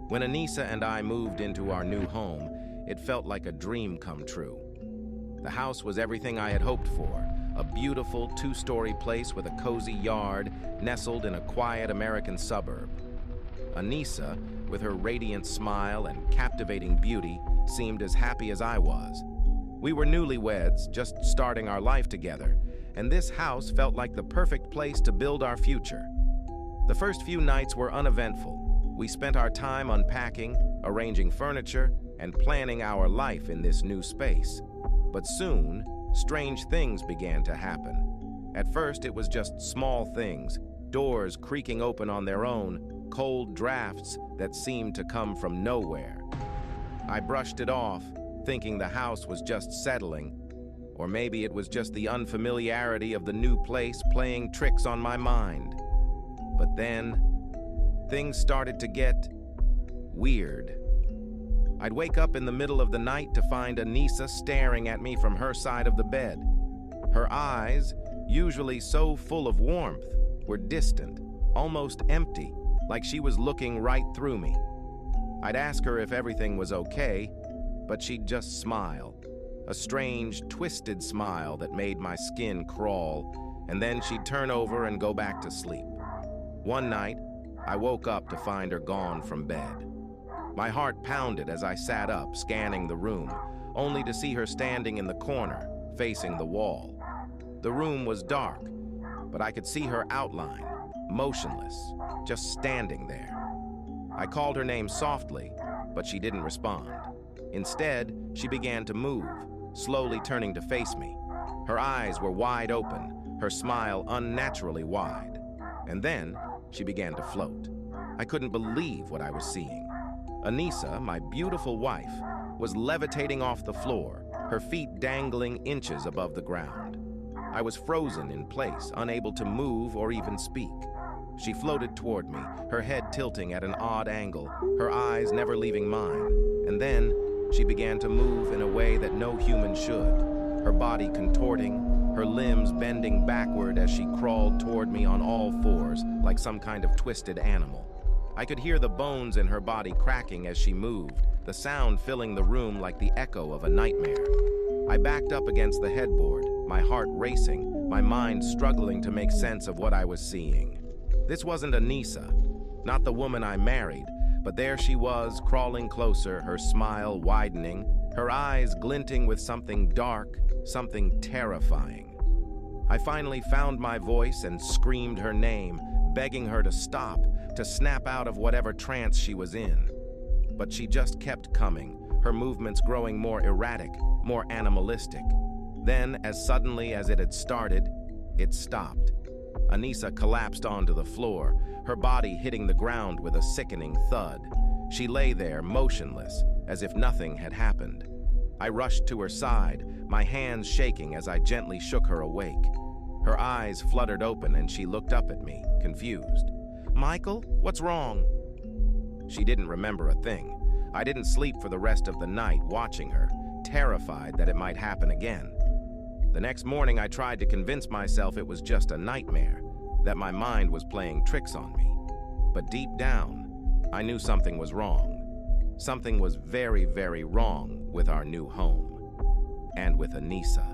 When Anissa and I moved into our new home, it felt like a dream come true. The house was everything I had hoped for, a beautiful two-story place with a cozy yard nestled in a quiet American suburb. Anissa, with her radiant smile and captivating beauty, seemed as happy as I was. We were newlyweds, just starting our life together, and this house felt like the perfect place to build our future. The first few nights were uneventful. We spent our time unpacking, arranging furniture, and planning our life in this new space. But soon, strange things began to happen. At first, it was just small things, doors creaking open on their own, cold drafts that seemed to come from nowhere. I brushed it off, thinking the house was just settling, or maybe it was just the unfamiliarity of the new place playing tricks on my mind. But then, things started to get weird. I'd wake up in the middle of the night to find Anissa staring at me from her side of the bed. Her eyes, usually so full of warmth, were distant, almost empty, like she was looking right through me. I'd ask her if everything was okay, but she'd just smile, a strange, twisted smile that made my skin crawl, and then she'd turn over and go back to sleep. One night, I woke up to find her gone from bed. My heart pounded as I sat up, scanning the room, only to see her standing in the corner, facing the wall. The room was dark, but I could see her outline, motionless, just standing there. I called her name softly, but she didn't respond. Instead, she began to move, slowly turning to face me. Her eyes were wide open, her smile unnaturally wide. And then, she began to float. I couldn't believe what I was seeing. Anissa, my beautiful wife, was levitating off the floor, her feet dangling inches above the ground. I was frozen in place, unable to move or even speak. She floated toward me, her head tilting at an odd angle, her eyes never leaving mine. And then, she began to move in a way that no human should, her body contorting, her limbs bending backward as she crawled toward me on all fours, like some kind of twisted animal. I could hear the bones in her body cracking as she moved, the sound filling the room like the echo of a nightmare. I backed up against the headboard, my heart racing, my mind struggling to make sense of what I was seeing. This wasn't Anissa, not the woman I married, but there she was, crawling closer, her smile widening, her eyes glinting with something dark, something terrifying. I finally found my voice and screamed her name, begging her to stop, to snap out of whatever trance she was in. But she just kept coming, her movements growing more erratic, more animalistic. Then, as suddenly as it had started, it stopped. Anissa collapsed onto the floor, her body hitting the ground with a sickening thud. She lay there, motionless, as if nothing had happened. I rushed to her side, my hands shaking as I gently shook her awake. Her eyes fluttered open and she looked up at me, confused. "Michael, what's wrong?" She didn't remember a thing. I didn't sleep for the rest of the night watching her, terrified that it might happen again. The next morning I tried to convince myself it was just a nightmare, that my mind was playing tricks on me. But deep down, I knew something was wrong. Something was very, very wrong with our new home, and with Anissa.